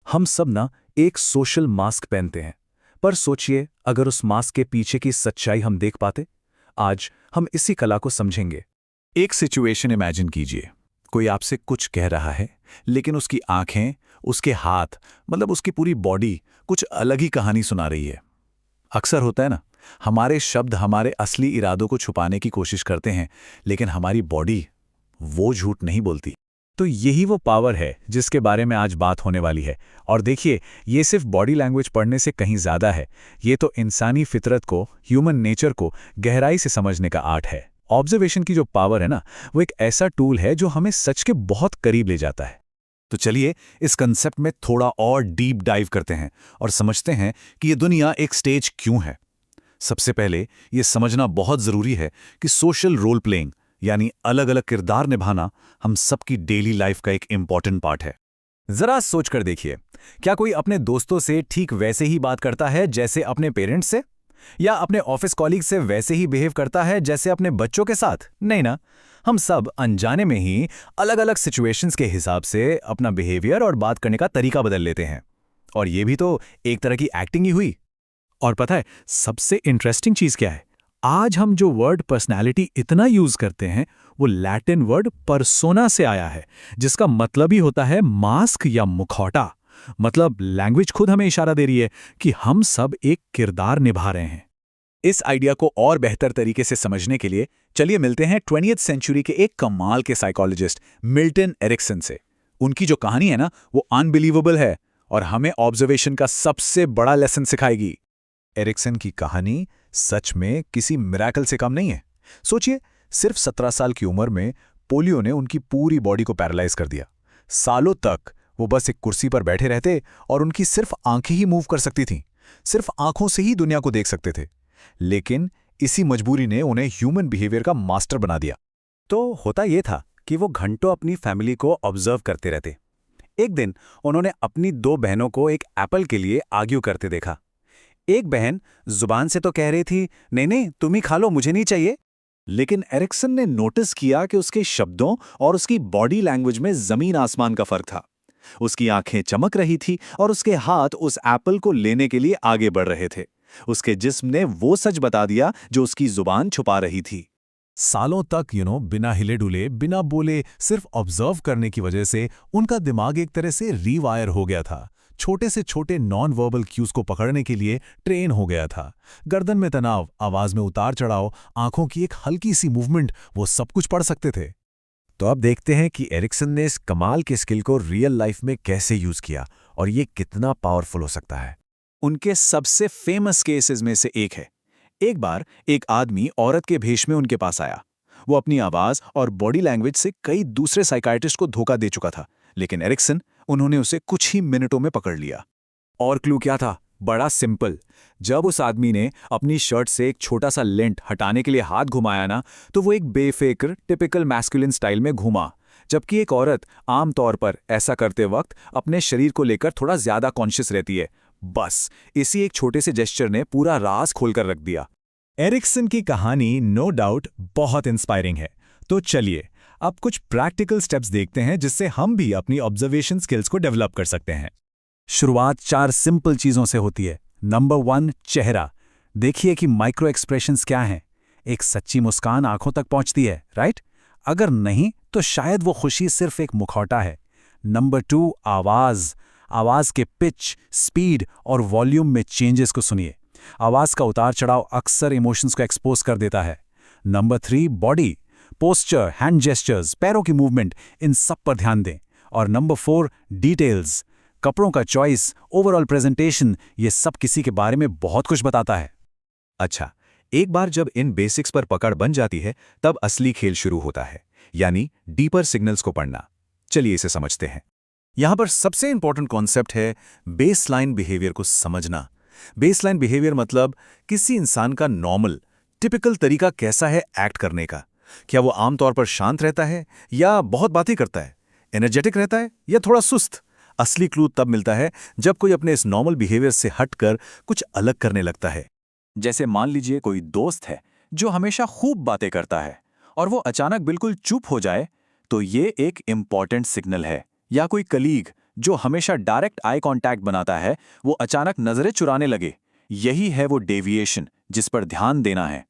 हम सब ना एक सोशल मास्क पहनते हैं, पर सोचिए अगर उस मास्क के पीछे की सच्चाई हम देख पाते। आज हम इसी कला को समझेंगे। एक सिचुएशन इमेजिन कीजिए। कोई आपसे कुछ कह रहा है, लेकिन उसकी आंखें, उसके हाथ, मतलब उसकी पूरी बॉडी कुछ अलग ही कहानी सुना रही है। अक्सर होता है ना, हमारे शब्द हमारे असली इरादों को छुपाने की कोशिश करते हैं, लेकिन हमारी बॉडी वो झूठ नहीं बोलती। तो यही वो पावर है जिसके बारे में आज बात होने वाली है। और देखिए, ये सिर्फ बॉडी लैंग्वेज पढ़ने से कहीं ज़्यादा है। ये तो इंसानी फितरत को, ह्यूमन नेचर को गहराई से समझने का आर्ट है। ऑब्जर्वेशन की जो पावर है ना, वो एक ऐसा टूल है जो हमें सच के बहुत करीब ले जाता है। तो चलिए इस कंसेप्ट में थोड़ा और डीप डाइव करते हैं और समझते हैं कि ये दुनिया एक स्टेज क्यों है। सबसे पहले ये समझना बहुत ज़रूरी है कि सोशल रोल प्लेइंग, यानी अलग अलग किरदार निभाना, हम सबकी डेली लाइफ का एक इम्पॉर्टेंट पार्ट है। जरा सोच कर देखिए, क्या कोई अपने दोस्तों से ठीक वैसे ही बात करता है जैसे अपने पेरेंट्स से, या अपने ऑफिस कॉलीग से वैसे ही बिहेव करता है जैसे अपने बच्चों के साथ? नहीं ना। हम सब अनजाने में ही अलग अलग सिचुएशंस के हिसाब से अपना बिहेवियर और बात करने का तरीका बदल लेते हैं। और ये भी तो एक तरह की एक्टिंग ही हुई। और पता है सबसे इंटरेस्टिंग चीज क्या है? आज हम जो वर्ड पर्सनैलिटी इतना यूज करते हैं, वो लैटिन वर्ड पर्सोना से आया है, जिसका मतलब ही होता है मास्क या मुखौटा। मतलब लैंग्वेज खुद हमें इशारा दे रही है कि हम सब एक किरदार निभा रहे हैं। इस आइडिया को और बेहतर तरीके से समझने के लिए चलिए मिलते हैं 20वीं सेंचुरी के एक कमाल के साइकोलॉजिस्ट मिल्टन एरिक्सन से। उनकी जो कहानी है ना, वो अनबिलीवेबल है और हमें ऑब्जर्वेशन का सबसे बड़ा लेसन सिखाएगी। एरिक्सन की कहानी सच में किसी मिरेकल से कम नहीं है। सोचिए, सिर्फ 17 साल की उम्र में पोलियो ने उनकी पूरी बॉडी को पैरालाइज कर दिया। सालों तक वो बस एक कुर्सी पर बैठे रहते और उनकी सिर्फ आंखें ही मूव कर सकती थीं। सिर्फ आंखों से ही दुनिया को देख सकते थे। लेकिन इसी मजबूरी ने उन्हें ह्यूमन बिहेवियर का मास्टर बना दिया। तो होता यह था कि वो घंटों अपनी फैमिली को ऑब्जर्व करते रहते। एक दिन उन्होंने अपनी 2 बहनों को एक एप्पल के लिए आर्ग्यू करते देखा। एक बहन जुबान से तो कह रही थी, नहीं नहीं तुम ही खा लो, मुझे नहीं चाहिए। लेकिन एरिक्सन ने नोटिस किया कि उसके शब्दों और उसकी बॉडी लैंग्वेज में जमीन आसमान का फर्क था। उसकी आंखें चमक रही थी और उसके हाथ उस एप्पल को लेने के लिए आगे बढ़ रहे थे। उसके जिस्म ने वो सच बता दिया जो उसकी जुबान छुपा रही थी। सालों तक बिना हिले डुले, बिना बोले, सिर्फ ऑब्जर्व करने की वजह से उनका दिमाग एक तरह से रीवायर हो गया था। छोटे से छोटे नॉन वर्बल क्यूज को पकड़ने के लिए ट्रेन हो गया था। गर्दन में तनाव, आवाज में उतार चढ़ाव, आंखों की एक हल्की सी मूवमेंट, वो सब कुछ पढ़ सकते थे। तो अब देखते हैं कि एरिक्सन ने इस कमाल के स्किल को रियल लाइफ में कैसे यूज किया और ये कितना पावरफुल हो सकता है। उनके सबसे फेमस केसेस में से एक है। एक बार एक आदमी औरत के भेष में उनके पास आया। वो अपनी आवाज और बॉडी लैंग्वेज से कई दूसरे साइकाइट्रिस्ट को धोखा दे चुका था, लेकिन एरिक्सन, उन्होंने उसे कुछ ही मिनटों में पकड़ लिया। और क्लू क्या था? बड़ा सिंपल। जब उस आदमी ने अपनी शर्ट से एक छोटा सा लेंट हटाने के लिए हाथ घुमाया ना, तो वो एक बेफिक्र टिपिकल मैस्कुलिन स्टाइल में घूमा। जबकि एक औरत आमतौर पर ऐसा करते वक्त अपने शरीर को लेकर थोड़ा ज्यादा कॉन्शियस रहती है। बस इसी एक छोटे से जेस्चर ने पूरा राज खोलकर रख दिया। एरिक्सन की कहानी नो डाउट बहुत इंस्पायरिंग है। तो चलिए अब कुछ प्रैक्टिकल स्टेप्स देखते हैं जिससे हम भी अपनी ऑब्जर्वेशन स्किल्स को डेवलप कर सकते हैं। शुरुआत 4 सिंपल चीजों से होती है। नंबर 1, चेहरा। देखिए कि माइक्रो एक्सप्रेशंस क्या हैं। एक सच्ची मुस्कान आंखों तक पहुंचती है, राइट? अगर नहीं तो शायद वो खुशी सिर्फ एक मुखौटा है। नंबर 2, आवाज। आवाज के पिच, स्पीड और वॉल्यूम में चेंजेस को सुनिए। आवाज का उतार चढ़ाव अक्सर इमोशंस को एक्सपोज कर देता है। Number 3, body. Posture, hand gestures, पैरों की मूवमेंट, इन सब पर ध्यान दें। और नंबर 4, डिटेल्स। कपड़ों का चॉइस, ओवरऑल प्रेजेंटेशन, ये सब किसी के बारे में बहुत कुछ बताता है। अच्छा, एक बार जब इन बेसिक्स पर पकड़ बन जाती है, तब असली खेल शुरू होता है, यानी डीपर सिग्नल्स को पढ़ना। चलिए इसे समझते हैं। यहां पर सबसे इंपॉर्टेंट कॉन्सेप्ट है बेसलाइन बिहेवियर को समझना। बेसलाइन बिहेवियर मतलब किसी इंसान का नॉर्मल, टिपिकल तरीका कैसा है एक्ट करने का। क्या वो आमतौर पर शांत रहता है या बहुत बातें करता है, एनर्जेटिक रहता है या थोड़ा सुस्त। असली क्लू तब मिलता है जब कोई अपने इस नॉर्मल बिहेवियर से हटकर कुछ अलग करने लगता है। जैसे मान लीजिए कोई दोस्त है जो हमेशा खूब बातें करता है और वो अचानक बिल्कुल चुप हो जाए, तो ये एक इंपॉर्टेंट सिग्नल है। या कोई कलीग जो हमेशा डायरेक्ट आई कांटेक्ट बनाता है, वो अचानक नजरें चुराने लगे। यही है वो डेविएशन जिस पर ध्यान देना है।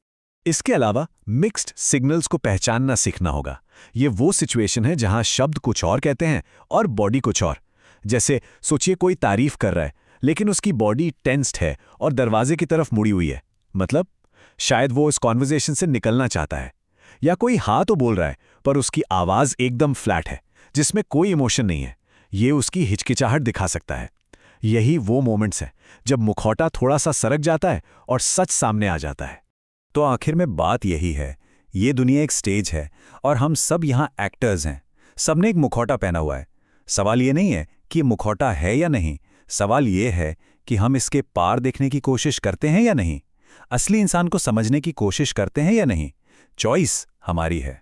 इसके अलावा मिक्स्ड सिग्नल्स को पहचानना सीखना होगा। ये वो सिचुएशन है जहां शब्द कुछ और कहते हैं और बॉडी कुछ और। जैसे सोचिए कोई तारीफ कर रहा है लेकिन उसकी बॉडी टेंस्ड है और दरवाजे की तरफ मुड़ी हुई है, मतलब शायद वो इस कॉन्वर्जेशन से निकलना चाहता है। या कोई हाँ तो बोल रहा है पर उसकी आवाज एकदम फ्लैट है, जिसमें कोई इमोशन नहीं है। ये उसकी हिचकिचाहट दिखा सकता है। यही वो मोमेंट्स हैं जब मुखौटा थोड़ा सा सरक जाता है और सच सामने आ जाता है। तो आखिर में बात यही है, ये दुनिया एक स्टेज है और हम सब यहाँ एक्टर्स हैं। सबने एक मुखौटा पहना हुआ है। सवाल ये नहीं है कि मुखौटा है या नहीं, सवाल ये है कि हम इसके पार देखने की कोशिश करते हैं या नहीं, असली इंसान को समझने की कोशिश करते हैं या नहीं। चॉइस हमारी है।